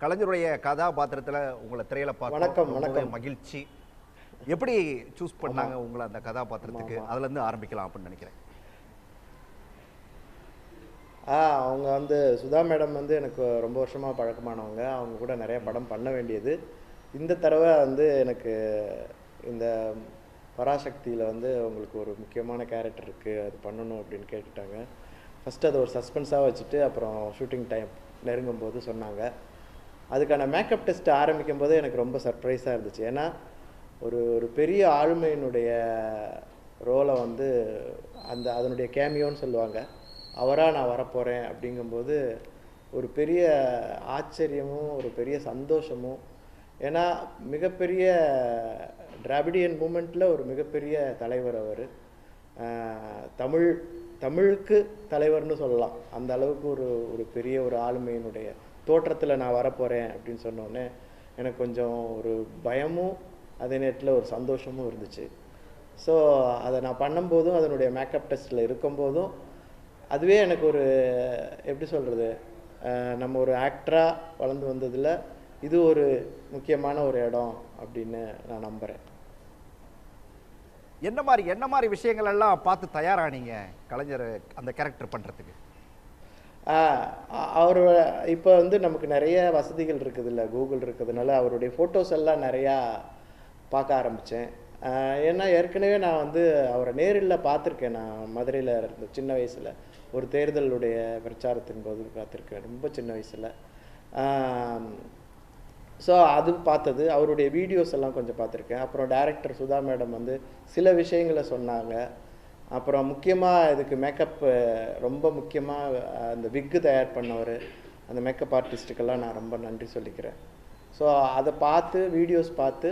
கலைஞருடைய கதாபாத்திரத்தில் உங்களை திரையில வணக்கம் பார்க்க ரொம்பவே வணக்கம் மகிழ்ச்சி. எப்படி சூஸ் பண்ணாங்க உங்களை அந்த கதாபாத்திரத்துக்கு? அதுல இருந்து ஆரம்பிக்கலாம் அப்படின்னு நினைக்கிறேன். அவங்க வந்து சுதா மேடம் வந்து எனக்கு ரொம்ப வருஷமாக பழக்கமானவங்க. அவங்க கூட நிறைய படம் பண்ண வேண்டியது. இந்த தடவை வந்து எனக்கு இந்த பராசக்தியில் வந்து உங்களுக்கு ஒரு முக்கியமான கேரக்டர் இருக்குது, அது பண்ணணும் அப்படின்னு கேட்டுட்டாங்க. ஃபஸ்ட்டு அதை ஒரு சஸ்பென்ஸாக வச்சுட்டு அப்புறம் ஷூட்டிங் டைம் நெருங்கும் போது சொன்னாங்க. அதுக்கான மேக்கப் டெஸ்ட் ஆரம்பிக்கும் போது எனக்கு ரொம்ப சர்ப்ரைஸாக இருந்துச்சு. ஏன்னா ஒரு ஒரு பெரிய ஆளுமையினுடைய ரோலை வந்து அதனுடைய கேமியோன்னு சொல்லுவாங்க, அவராக நான் வரப்போகிறேன் அப்படிங்கும்போது ஒரு பெரிய ஆச்சரியமும் ஒரு பெரிய சந்தோஷமும். ஏன்னா மிகப்பெரிய திராவிடியன் மூமெண்ட்டில் ஒரு மிகப்பெரிய தலைவர் அவர். தமிழுக்கு தலைவர்னு சொல்லலாம். அந்த அளவுக்கு ஒரு ஒரு பெரிய ஒரு ஆளுமையினுடைய தோற்றத்தில் நான் வரப்போகிறேன் அப்படின்னு சொன்னோடனே எனக்கு கொஞ்சம் ஒரு பயமும் அதே நேரத்தில் ஒரு சந்தோஷமும் இருந்துச்சு. ஸோ அதை நான் பண்ணும்போதும் அதனுடைய மேக்கப் டெஸ்ட்டில் இருக்கும்போதும் அதுவே எனக்கு ஒரு எப்படி சொல்கிறது, நம்ம ஒரு ஆக்டராக வளர்ந்து வந்ததில் இது ஒரு முக்கியமான ஒரு இடம் அப்படின்னு நான் நம்புகிறேன். என்ன மாதிரி விஷயங்கள் எல்லாம் பார்த்து தயாரானீங்க கலைஞர் அந்த கேரக்டர் பண்ணுறதுக்கு? அவர் இப்போ வந்து நமக்கு நிறைய வசதிகள் இருக்குதுல்ல, கூகுள் இருக்கிறதுனால அவருடைய ஃபோட்டோஸ் எல்லாம் நிறையா பார்க்க ஆரம்பித்தேன். ஏன்னா ஏற்கனவே நான் வந்து அவரை நேரில் பார்த்துருக்கேன். நான் மதுரையில் இருந்த சின்ன வயசில் ஒரு தேர்தலுடைய பிரச்சாரத்தின் போது பார்த்துருக்கேன், ரொம்ப சின்ன வயசில். ஸோ அது பார்த்தது, அவருடைய வீடியோஸ் எல்லாம் கொஞ்சம் பார்த்துருக்கேன். அப்புறம் டைரக்டர் சுதா மேடம் வந்து சில விஷயங்களை சொன்னாங்க. அப்புறம் முக்கியமாக இதுக்கு மேக்கப் ரொம்ப முக்கியமாக அந்த விக்கு தயார் பண்ணவர், அந்த மேக்கப் ஆர்டிஸ்ட்டுக்கெல்லாம் நான் ரொம்ப நன்றி சொல்லிக்கிறேன். ஸோ அதை பார்த்து வீடியோஸ் பார்த்து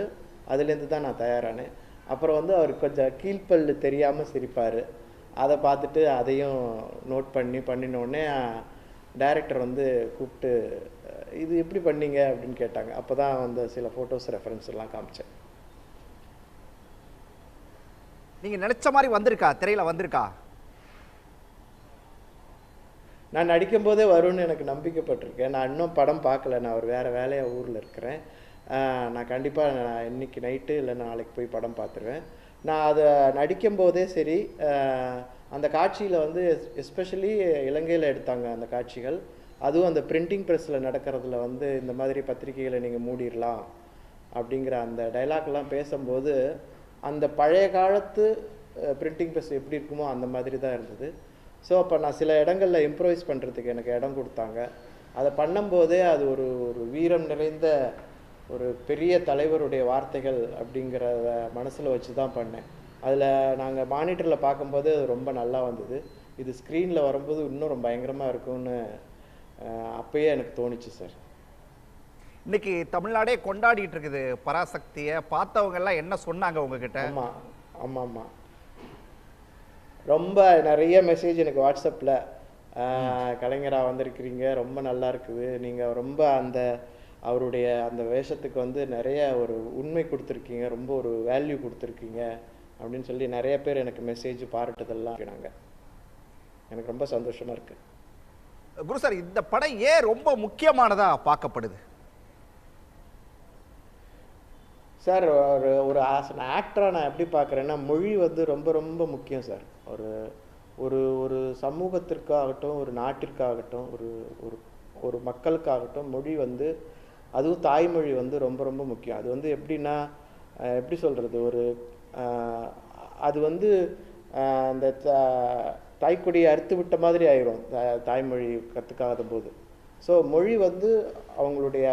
அதுலேருந்து தான் நான் தயாரானேன். அப்புறம் வந்து அவர் கொஞ்சம் கீழ்ப்பல்லு தெரியாமல் சிரிப்பார், அதை பார்த்துட்டு அதையும் நோட் பண்ணினோடனே டைரக்டர் வந்து கூப்பிட்டு இது எப்படி பண்ணீங்க அப்படின்னு கேட்டாங்க. அப்போ தான் வந்து சில ஃபோட்டோஸ் ரெஃபரன்ஸ் எல்லாம் காமிச்சேன். நீங்கள் நினச்ச மாதிரி வந்திருக்கா, திரையில் வந்திருக்கா? நான் நடிக்கும்போதே வரும்னு எனக்கு நம்பிக்கைப்பட்டிருக்கேன். நான் இன்னும் படம் பார்க்கல, நான் ஒரு வேறு வேலையாக ஊரில் இருக்கிறேன். நான் கண்டிப்பாக நான் இன்றைக்கி நைட்டு இல்லை நாளைக்கு போய் படம் பார்த்துருவேன். நான் அதை நடிக்கும்போதே சரி, அந்த காட்சியில் வந்து எஸ்பெஷலி இலங்கையில் எடுத்தாங்க அந்த காட்சிகள். அதுவும் அந்த பிரிண்டிங் ப்ரெஸ்ஸில் நடக்கிறதுல வந்து இந்த மாதிரி பத்திரிகைகளை நீங்கள் மூடிடலாம் அப்படிங்கிற அந்த டைலாக்லாம் பேசும்போது அந்த பழைய காலத்து பிரிண்டிங் ப்ரெஸ் எப்படி இருக்குமோ அந்த மாதிரி தான் இருந்தது. ஸோ அப்போ நான் சில இடங்களில் இம்ப்ரோவைஸ் பண்ணுறதுக்கு எனக்கு இடம் கொடுத்தாங்க. அதை பண்ணும்போதே அது ஒரு ஒரு வீரம் நிறைந்த ஒரு பெரிய தலைவருடைய வார்த்தைகள் அப்படிங்கிறத மனசில் வச்சு தான் பண்ணேன். அதில் நாங்கள் மானிட்டரில் பார்க்கும்போது அது ரொம்ப நல்லா வந்தது. இது ஸ்க்ரீனில் வரும்போது இன்னும் ரொம்ப பயங்கரமாக இருக்கும்னு அப்பயே எனக்கு தோணுச்சு சார். இன்னைக்கு தமிழ்நாடே கொண்டாடிட்டு இருக்குது பராசக்தியை. பார்த்தவங்க எல்லாம் என்ன சொன்னாங்க உங்ககிட்ட? ஆமாம் ஆமாம் ஆமாம், ரொம்ப நிறைய மெசேஜ் எனக்கு வாட்ஸ்அப்பில், கலைஞராக வந்திருக்கிறீங்க, ரொம்ப நல்லா இருக்குது, நீங்கள் ரொம்ப அவருடைய அந்த வேஷத்துக்கு வந்து நிறைய ஒரு உண்மை கொடுத்துருக்கீங்க, ரொம்ப ஒரு வேல்யூ கொடுத்துருக்கீங்க அப்படின்னு சொல்லி நிறைய பேர் எனக்கு மெசேஜ் பாராட்டுதெல்லாம் இருக்கிறாங்க. எனக்கு ரொம்ப சந்தோஷமாக இருக்குது. குரு சார், இந்த படம் ஏன் ரொம்ப முக்கியமானதாக பார்க்கப்படுது சார்? ஒரு ஆக்டராக நான் எப்படி பார்க்குறேன்னா, மொழி வந்து ரொம்ப ரொம்ப முக்கியம் சார். ஒரு ஒரு ஒரு சமூகத்திற்காகட்டும், ஒரு நாட்டிற்காகட்டும், ஒரு ஒரு ஒரு மக்களுக்காகட்டும் மொழி வந்து, அதுவும் தாய்மொழி வந்து ரொம்ப ரொம்ப முக்கியம். அது வந்து எப்படின்னா, எப்படி சொல்கிறது, ஒரு அது வந்து அந்த தாய்க்கொடியை அறுத்து விட்ட மாதிரி ஆயிரும் தாய்மொழி கற்றுக்காத போது. ஸோ மொழி வந்து அவங்களுடைய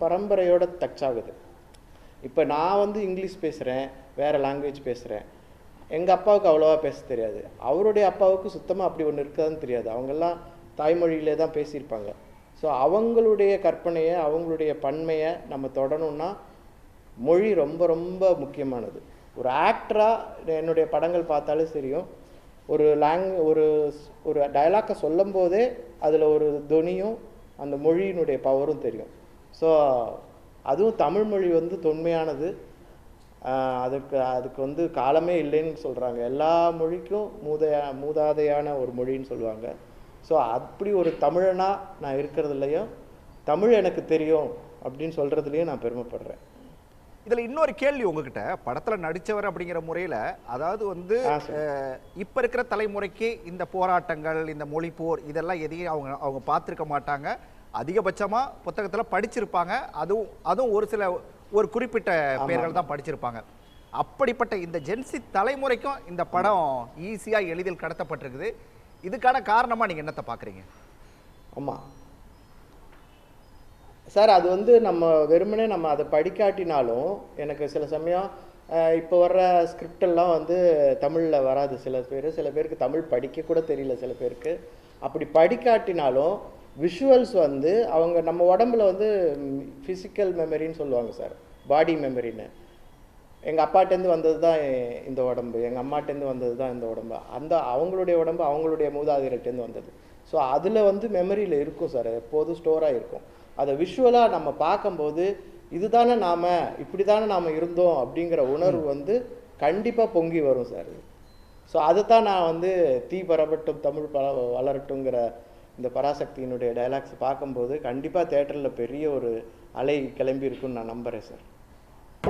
பரம்பரையோட டச்சாகுது. இப்போ நான் வந்து இங்கிலீஷ் பேசுகிறேன், வேறு லாங்குவேஜ் பேசுகிறேன், எங்கள் அப்பாவுக்கு அவ்வளோவா பேச தெரியாது, அவருடைய அப்பாவுக்கு சுத்தமாக அப்படி ஒன்று இருக்காதுன்னு தெரியாது. அவங்கெல்லாம் தாய்மொழியிலே தான் பேசியிருப்பாங்க. ஸோ அவங்களுடைய கற்பனையை, அவங்களுடைய பன்மையை நம்ம தொடணும்னா மொழி ரொம்ப ரொம்ப முக்கியமானது. ஒரு ஆக்டராக என்னுடைய படங்கள் பார்த்தாலே தெரியும், ஒரு ஒரு டயலாக்கை சொல்லும் போதே அதில் ஒரு தொனியும் அந்த மொழியினுடைய பவரும் தெரியும். ஸோ அதுவும் தமிழ் மொழி வந்து தொன்மையானது. அதுக்கு வந்து காலமே இல்லைன்னு சொல்கிறாங்க. எல்லா மொழிக்கும் மூதாதையான ஒரு மொழின்னு சொல்லுவாங்க. ஸோ அப்படி ஒரு தமிழனாக நான் இருக்கிறதுலையும் தமிழ் எனக்கு தெரியும் அப்படின்னு சொல்கிறதுலேயும் நான் பெருமைப்படுறேன். இதுல இன்னொரு கேள்வி உங்ககிட்ட, படத்துல நடிச்சவர் அப்படிங்கிற முறையில, அதாவது வந்து இப்ப இருக்கிற தலைமுறைக்கு இந்த போராட்டங்கள், இந்த மொழி போர் இதெல்லாம் எதையும் அவங்க பார்த்திருக்க மாட்டாங்க. அதிகபட்சமா புத்தகத்துல படிச்சிருப்பாங்க. அதுவும் ஒரு குறிப்பிட்ட பெயர்கள் தான் படிச்சிருப்பாங்க. அப்படிப்பட்ட இந்த ஜென்சி தலைமுறைக்கும் இந்த படம் ஈஸியா எளிதில் கடத்தப்பட்டிருக்குது. இதுக்கான காரணமா நீங்க என்னத்தை பாக்குறீங்க? ஆமாம் சார், அது வந்து நம்ம வெறுமனே நம்ம அதை படிக்காட்டினாலும் எனக்கு சில சமயம் இப்போ வர்ற ஸ்கிரிப்டெல்லாம் வந்து தமிழில் வராது. சில பேருக்கு தமிழ் படிக்க கூட தெரியல. சில பேருக்கு அப்படி படிக்காட்டினாலும் விஷுவல்ஸ் வந்து அவங்க நம்ம உடம்புல வந்து ஃபிசிக்கல் மெமரின்னு சொல்லுவாங்க சார், பாடி மெமரின்னு. எங்கள் அப்பாட்டேருந்து வந்தது தான் இந்த உடம்பு, எங்கள் அம்மாட்டேருந்து வந்தது தான் இந்த உடம்பு, அந்த அவங்களுடைய உடம்பு அவங்களுடைய மூதாதையர்கிட்டேருந்து வந்தது. ஸோ அதில் வந்து மெமரியில் இருக்கும் சார், எப்போதும் ஸ்டோராக இருக்கும். அதை விஷுவலாக நம்ம பார்க்கும்போது இதுதானே நாம், இப்படி தானே நாம் இருந்தோம் அப்படிங்கிற உணர்வு வந்து கண்டிப்பாக பொங்கி வரும் சார். ஸோ அதுதான் நான் வந்து தீ பரவட்டும் தமிழ் வளரட்டுங்கிற இந்த பராசக்தியினுடைய டைலாக்ஸ் பார்க்கும்போது கண்டிப்பாக தேட்டரில் பெரிய ஒரு அலை கிளம்பி இருக்குன்னு நான் நம்புகிறேன் சார்.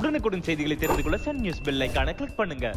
உடனுக்குடன் செய்திகளை தெரிந்து கொள்ள சன் நியூஸ் பெல் ஐகானை கிளிக் பண்ணுங்க.